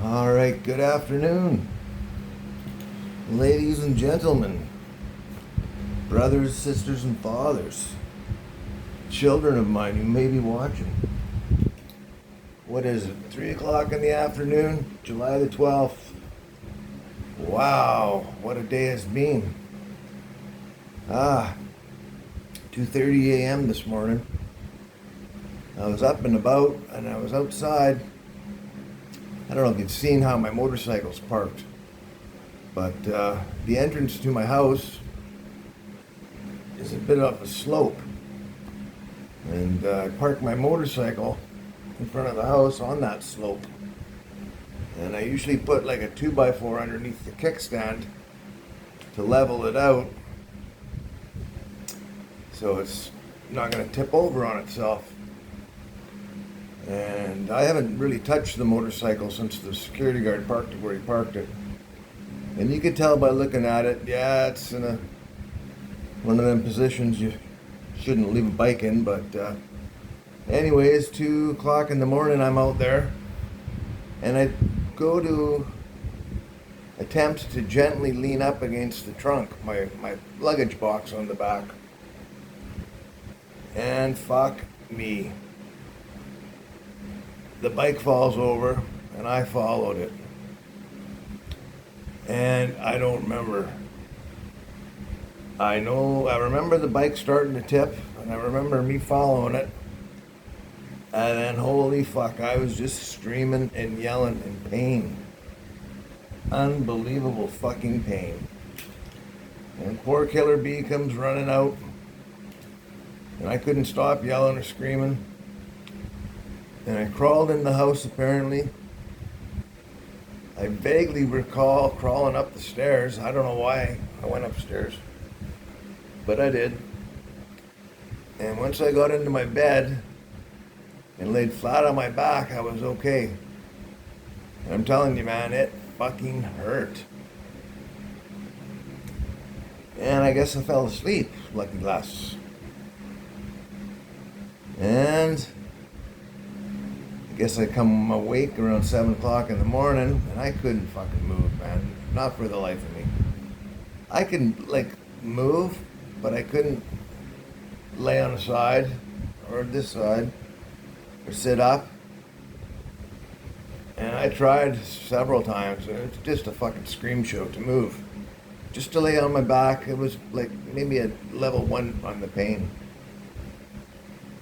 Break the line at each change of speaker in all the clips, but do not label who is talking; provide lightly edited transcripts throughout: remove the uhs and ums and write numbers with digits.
All right, good afternoon, ladies and gentlemen, brothers, sisters, and fathers, children of mine who may be watching. What is it, 3 o'clock in the afternoon, July the 12th? Wow, what a day it's been. 2:30 a.m. this morning. I was up and about, and I was outside. I don't know if you've seen how my motorcycle's parked, but the entrance to my house is a bit of a slope. And I parked my motorcycle in front of the house on that slope. And I usually put like a 2x4 underneath the kickstand to level it out so it's not going to tip over on itself. And I haven't really touched the motorcycle since the security guard parked it where he parked it. And you could tell by looking at it, yeah, it's in one of them positions you shouldn't leave a bike in. But anyways, 2 o'clock in the morning, I'm out there. And I go to attempt to gently lean up against the trunk, my luggage box on the back. And fuck me. The bike falls over, and I followed it. And I don't remember. I remember the bike starting to tip, and I remember me following it. And then, holy fuck, I was just screaming and yelling in pain. Unbelievable fucking pain. And poor Killer B comes running out, and I couldn't stop yelling or screaming. And I crawled in the house, apparently. I vaguely recall crawling up the stairs. I don't know why I went upstairs, but I did. And once I got into my bed and laid flat on my back, I was okay. And I'm telling you, man, it fucking hurt. And I guess I fell asleep, lucky glass. And I guess I come awake around 7 o'clock in the morning, and I couldn't fucking move, man. Not for the life of me. I can, move, but I couldn't lay on the side, or this side, or sit up. And I tried several times, and it's just a fucking scream show to move. Just to lay on my back, it was like maybe a level 1 on the pain.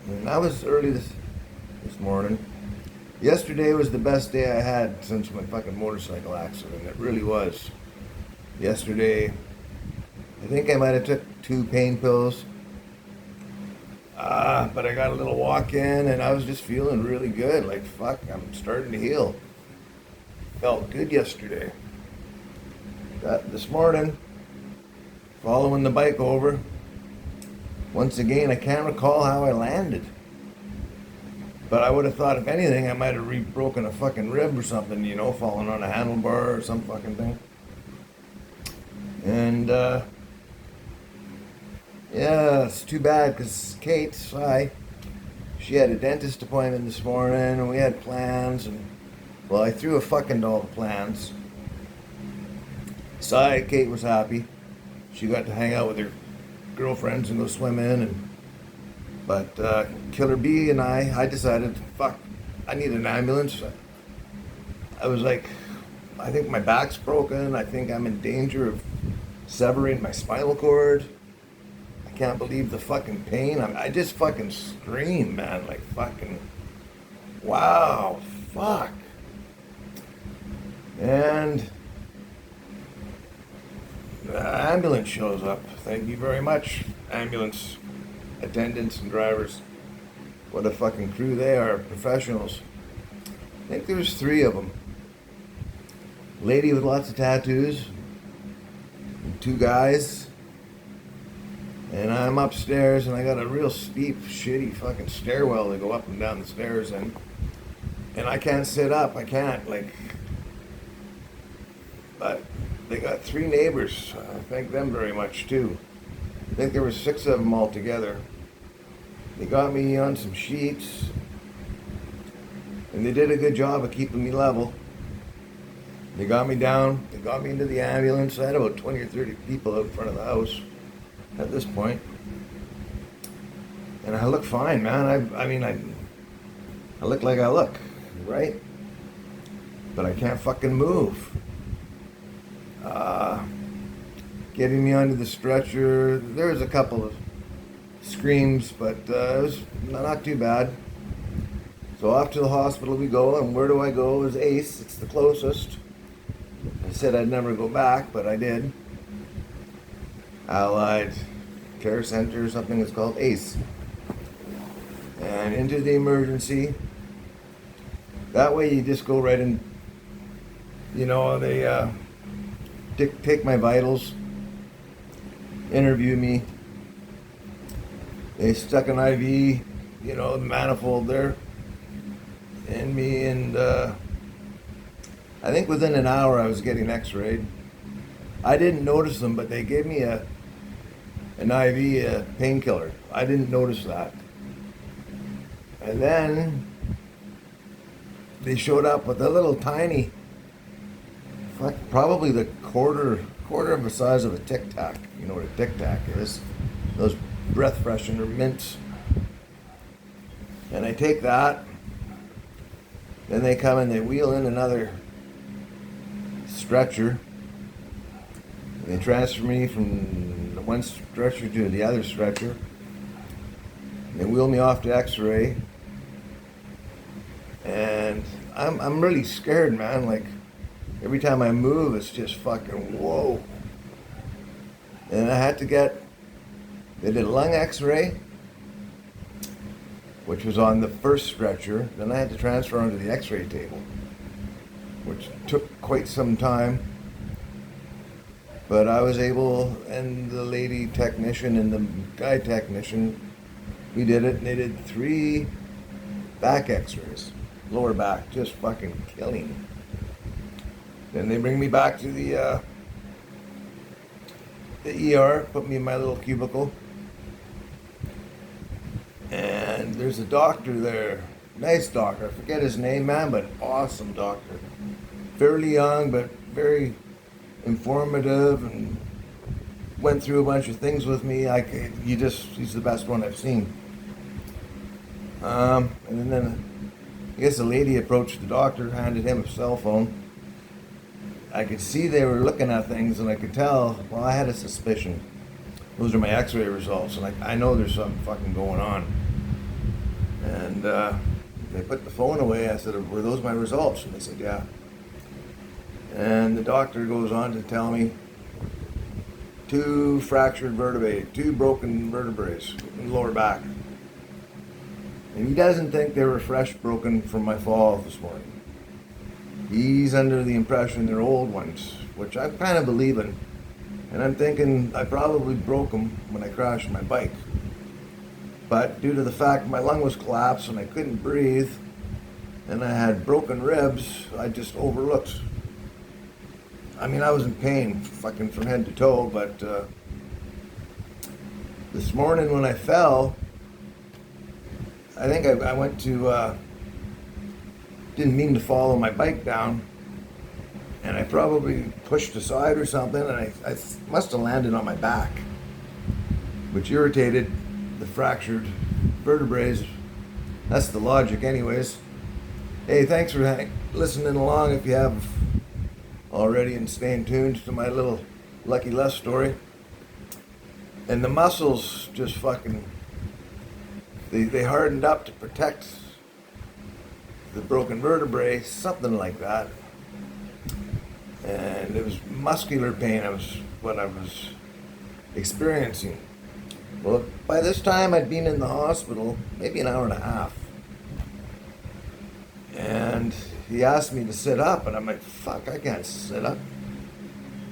And that was early this morning. Yesterday was the best day I had since my fucking motorcycle accident. It really was. Yesterday, I think I might have took 2 pain pills. But I got a little walk in, and I was just feeling really good. Like, fuck, I'm starting to heal. Felt good yesterday. This morning, following the bike over, once again, I can't recall how I landed. But I would have thought, if anything, I might have broken a fucking rib or something, falling on a handlebar or some fucking thing. And, yeah, it's too bad, because Kate, she had a dentist appointment this morning, and we had plans, and, well, I threw a fuck into all the plans. Kate was happy. She got to hang out with her girlfriends and go swimming, but Killer B and I decided, fuck, I need an ambulance. I was like, I think my back's broken. I think I'm in danger of severing my spinal cord. I can't believe the fucking pain. I just fucking scream, man, like fucking, wow, fuck. And the ambulance shows up. Thank you very much, ambulance attendants and drivers. What a fucking crew they are, professionals. I think there's 3 of them. Lady with lots of tattoos, and 2 guys. And I'm upstairs, and I got a real steep, shitty fucking stairwell to go up and down the stairs in. And I can't sit up, I can't, but they got 3 neighbors. I thank them very much too. I think there were 6 of them all together. They got me on some sheets, and they did a good job of keeping me level. They got me down. They got me into the ambulance. I had about 20 or 30 people out in front of the house at this point. And I look fine, man. I look like I look, right? But I can't fucking move. Getting me onto the stretcher, there was a couple of screams, but it was not too bad. So off to the hospital we go, and where do I go? Is Ace. It's the closest. I said I'd never go back, but I did. Allied Care Center, something that's called Ace. And into the emergency. That way you just go right in, they take my vitals, interview me. They stuck an IV, the manifold there in me, and I think within an hour I was getting x-rayed. I didn't notice them, but they gave me an IV painkiller. I didn't notice that. And then they showed up with a little tiny, probably the quarter of the size of a Tic Tac. You know what a Tic Tac is? Those breath freshener mints. And I take that. Then they come and they wheel in another stretcher. And they transfer me from the one stretcher to the other stretcher. And they wheel me off to X-ray. And I'm really scared, man. Like, every time I move, it's just fucking whoa. And I had to they did a lung x-ray, which was on the first stretcher. Then I had to transfer onto the x-ray table, which took quite some time. But I was able, and the lady technician and the guy technician, we did it, and they did 3 back x-rays. Lower back, just fucking killing. Then they bring me back to the ER, put me in my little cubicle. And there's a doctor there, nice doctor, I forget his name, man, but awesome doctor. Fairly young, but very informative, and went through a bunch of things with me. He's the best one I've seen. And then I guess the lady approached the doctor, handed him a cell phone. I could see they were looking at things, and I could tell, well, I had a suspicion. Those are my x-ray results, and I know there's something fucking going on. And they put the phone away. I said, were those my results? And they said, yeah. And the doctor goes on to tell me 2 fractured vertebrae, 2 broken vertebrae in the lower back. And he doesn't think they were fresh broken from my fall this morning. He's under the impression they're old ones, which I'm kind of believing. And I'm thinking I probably broke them when I crashed my bike. But due to the fact my lung was collapsed and I couldn't breathe, and I had broken ribs, I just overlooked. I mean, I was in pain fucking from head to toe, but this morning when I fell, I think I went to, didn't mean to follow my bike down, and I probably pushed aside or something, and I must have landed on my back, which irritated the fractured vertebrae. That's the logic anyways. Hey, thanks for listening along if you have already, and staying tuned to my little Lucky Les story. And the muscles just fucking, they hardened up to protect the broken vertebrae, something like that. And it was muscular pain, what I was experiencing. Well, by this time I'd been in the hospital maybe an hour and a half. And he asked me to sit up, and I'm like, fuck, I can't sit up.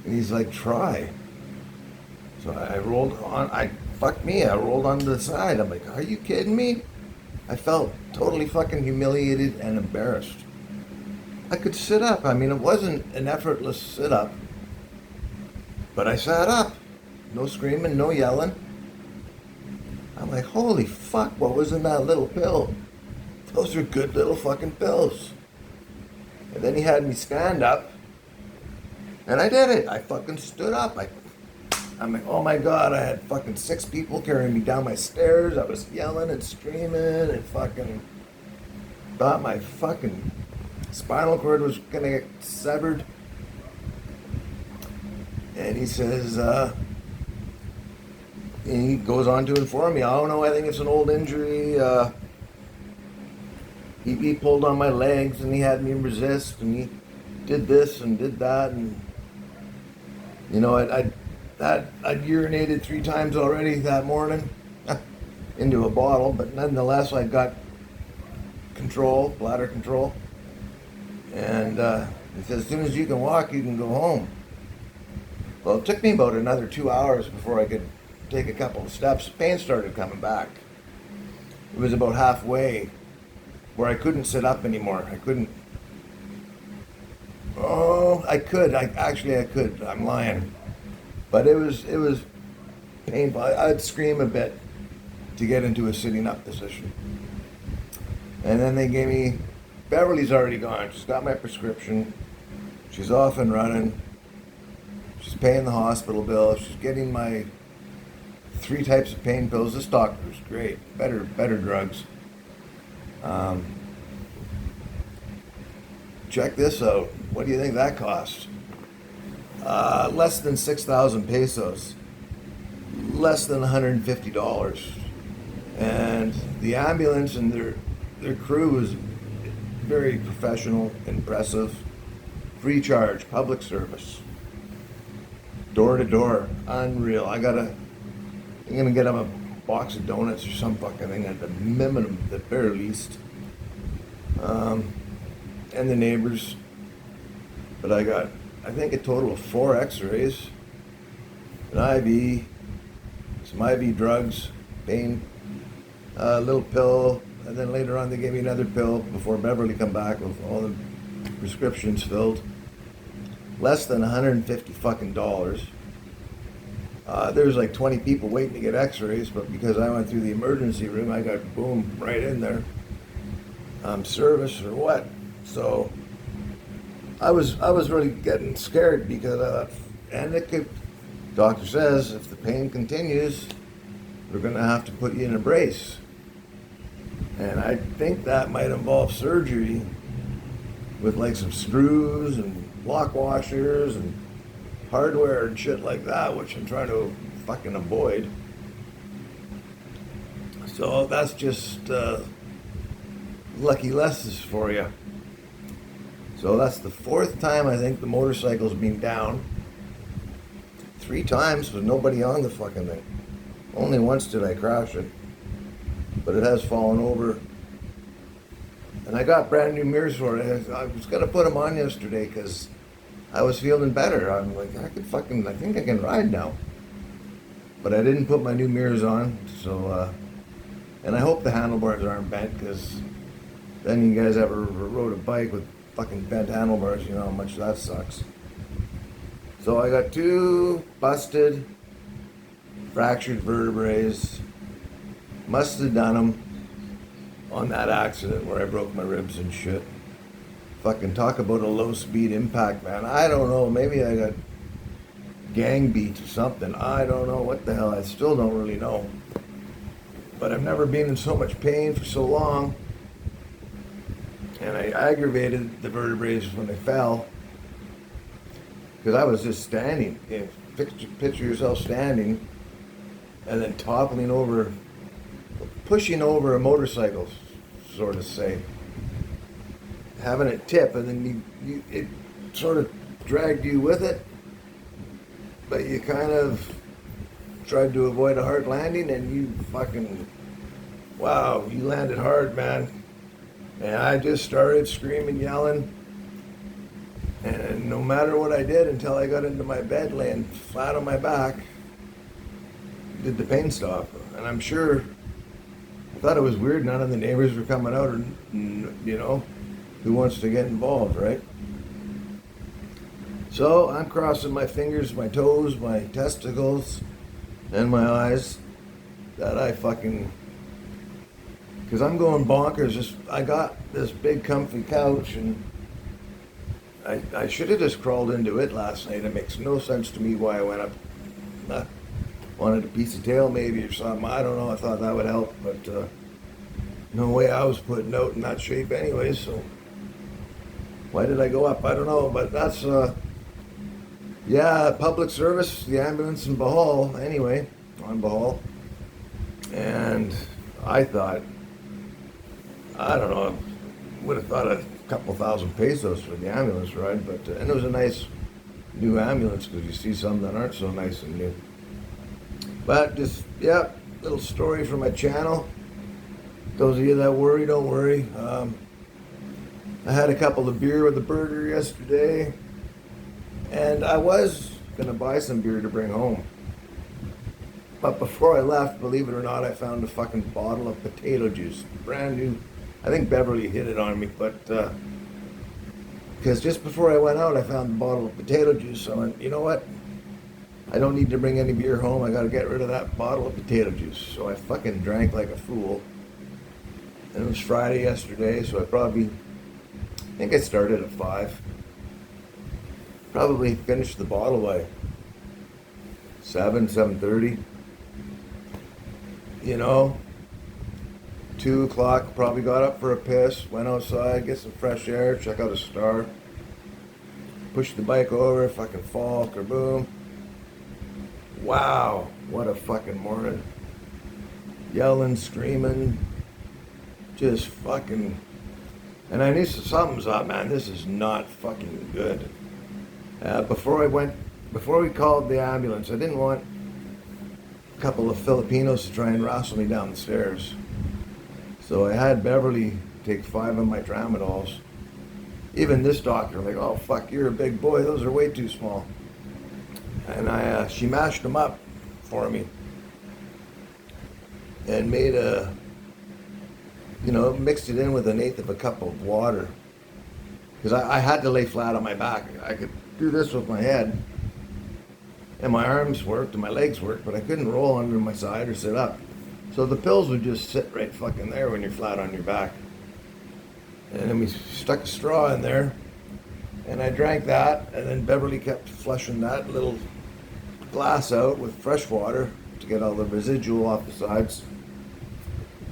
And he's like, try. So I rolled on, I rolled onto the side. I'm like, are you kidding me? I felt totally fucking humiliated and embarrassed. I could sit up. I mean, it wasn't an effortless sit up, but I sat up. No screaming, no yelling. I'm like, holy fuck, what was in that little pill? Those are good little fucking pills. And then he had me stand up, And I did it. I fucking stood up. I'm like, oh my God, I had fucking 6 people carrying me down my stairs. I was yelling and screaming and fucking thought my fucking spinal cord was gonna get severed. And he says, he goes on to inform me, oh no, I think it's an old injury. He pulled on my legs and he had me resist and he did this and did that. And, you know, I'd urinated 3 times already that morning into a bottle, but nonetheless, I got control, bladder control. And he says, as soon as you can walk, you can go home. Well, it took me about another 2 hours before I could take a couple of steps. Pain started coming back. It was about halfway where I couldn't sit up anymore. I couldn't. Oh, I could. I could. I'm lying. But it was painful. I'd scream a bit to get into a sitting up position. And then they gave me, Beverly's already gone. She's got my prescription. She's off and running. She's paying the hospital bill. She's getting my 3 types of pain pills. This doctor's great. Better drugs. Check this out. What do you think that costs? Less than 6,000 pesos. Less than $150. And the ambulance and their crew was very professional, impressive. Free charge, public service. Door to door, unreal. I'm gonna get them a box of donuts or some fucking thing at the minimum, the very least. And the neighbors. But I got, I think, a total of 4 X-rays, an IV, some IV drugs, pain, a little pill, and then later on they gave me another pill before Beverly come back with all the prescriptions filled. Less than 150 fucking dollars. There was like 20 people waiting to get X-rays, but because I went through the emergency room, I got boom right in there. Service or what? So I was really getting scared because I thought, and doctor says if the pain continues, we're going to have to put you in a brace. And I think that might involve surgery with like some screws and lock washers and hardware and shit like that, which I'm trying to fucking avoid. So that's just lucky lessons for you. So that's the 4th time I think the motorcycle's been down. 3 times with nobody on the fucking thing. Only once did I crash it, but it has fallen over. And I got brand new mirrors for it. I was gonna put them on yesterday because I was feeling better. I'm like, I think I can ride now. But I didn't put my new mirrors on, so, and I hope the handlebars aren't bent, because then you guys ever rode a bike with fucking bent handlebars, you know how much that sucks. So I got 2 busted, fractured vertebrae. Must have done them on that accident where I broke my ribs and shit. Fucking talk about a low speed impact, man. I don't know. Maybe I got gang beat or something. I don't know what the hell. I still don't really know. But I've never been in so much pain for so long. And I aggravated the vertebrae when they fell. Because I was just standing. You know, picture yourself standing and then toppling over, pushing over a motorcycle, sort of say. Having it tip, and then it sort of dragged you with it, but you kind of tried to avoid a hard landing, and you fucking, wow, you landed hard, man. And I just started screaming, yelling, and no matter what I did until I got into my bed laying flat on my back, did the pain stop. And I'm sure, I thought it was weird none of the neighbors were coming out, or, you know, who wants to get involved, right? So I'm crossing my fingers, my toes, my testicles, and my eyes that I fucking, because I'm going bonkers. I got this big comfy couch, and I should have just crawled into it last night. It makes no sense to me why I went up. Wanted a piece of tail maybe or something. I don't know. I thought that would help, but no way I was putting out in that shape anyway. So why did I go up? I don't know. But that's yeah, public service. The ambulance in Bohol. Anyway, on Bohol, and I thought, I don't know, would have thought a couple thousand pesos for the ambulance ride, but and it was a nice new ambulance because you see some that aren't so nice and new. But just, yeah, little story from my channel. Those of you that worry, don't worry. I had a couple of beer with a burger yesterday, and I was gonna buy some beer to bring home. But before I left, believe it or not, I found a fucking bottle of potato juice, brand new. I think Beverly hid it on me, but because just before I went out, I found the bottle of potato juice. So I went, you know what? I don't need to bring any beer home. I got to get rid of that bottle of potato juice. So I fucking drank like a fool. And it was Friday yesterday, so I think I started at 5. Probably finished the bottle by 7:30. You know, 2 o'clock, probably got up for a piss, went outside, get some fresh air, check out a star, push the bike over, fucking fall, kerboom. Wow, what a fucking morning. Yelling, screaming, just fucking, and I knew something's up, man. This is not fucking good. Before we called the ambulance, I didn't want a couple of Filipinos to try and wrestle me down the stairs. So I had Beverly take 5 of my tramadols. Even this doctor, like, oh fuck, you're a big boy, those are way too small. And she mashed them up for me and made mixed it in with 1/8 of a cup of water. Because I had to lay flat on my back. I could do this with my head, and my arms worked and my legs worked, but I couldn't roll under my side or sit up. So the pills would just sit right fucking there when you're flat on your back. And then we stuck a straw in there, and I drank that, and then Beverly kept flushing that little glass out with fresh water to get all the residual off the sides.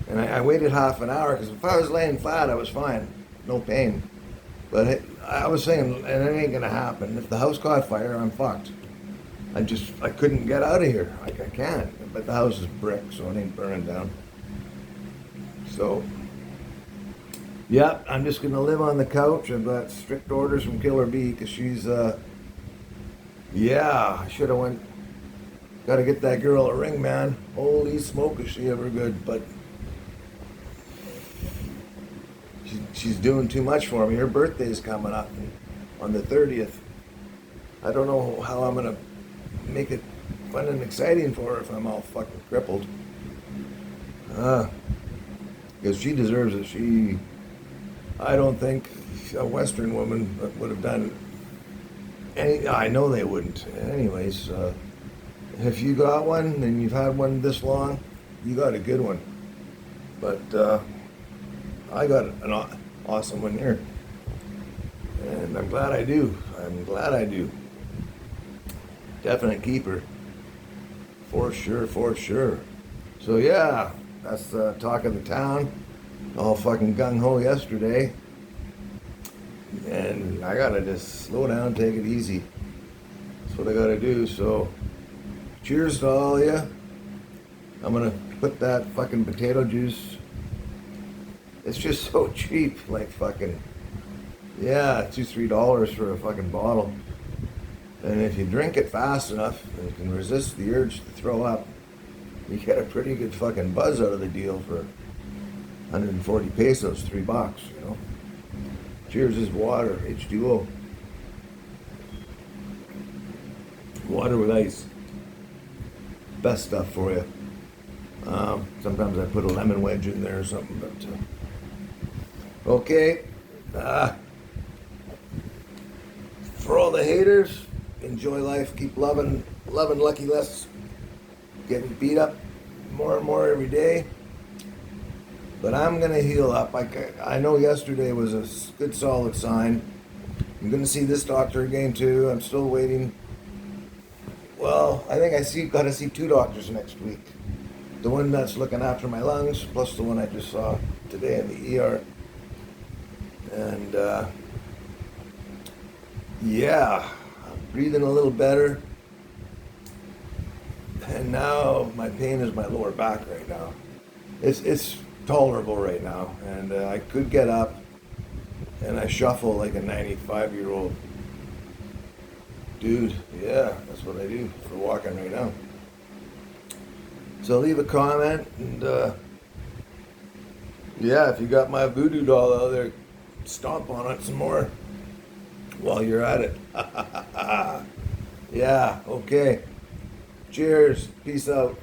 And I waited half an hour, because if I was laying flat, I was fine, no pain. But I was saying, and it ain't gonna happen. If the house caught fire, I'm fucked. I couldn't get out of here. I can't. But the house is brick, so it ain't burning down. So, yeah, I'm just gonna live on the couch. I've got strict orders from Killer B, because she's, yeah, I should have went. Gotta get that girl a ring, man. Holy smoke, is she ever good? But she's doing too much for me. Her birthday's coming up on the 30th. I don't know how I'm gonna make it fun and exciting for her if I'm all fucking crippled. Because she deserves it. I don't think a Western woman would have done any. I know they wouldn't. Anyways, if you got one and you've had one this long, you got a good one. But I got an awesome one here, and I'm glad I do. Definite keeper. For sure. So yeah, that's the talk of the town. All fucking gung-ho yesterday. And I gotta just slow down, take it easy. That's what I gotta do. So, cheers to all of you. I'm gonna put that fucking potato juice. It's just so cheap, like fucking, yeah, $2-3 for a fucking bottle. And if you drink it fast enough and you can resist the urge to throw up, you get a pretty good fucking buzz out of the deal for 140 pesos, $3, you know. Cheers is water, H2O. Water with ice. Best stuff for you. Sometimes I put a lemon wedge in there or something, but okay. For all the haters, enjoy life, keep loving Lucky Les. Getting beat up more and more every day. But I'm going to heal up. I know yesterday was a good solid sign. I'm going to see this doctor again too. I'm still waiting. Well, I think got to see two doctors next week. The one that's looking after my lungs, plus the one I just saw today in the ER. And yeah, I'm breathing a little better. And now my pain is my lower back right now. It's tolerable right now, and I could get up and I shuffle like a 95-year-old dude. Yeah, that's what I do for walking right now. So leave a comment, and yeah, if you got my voodoo doll out there, stomp on it some more while you're at it. Yeah, okay. Cheers. Peace out.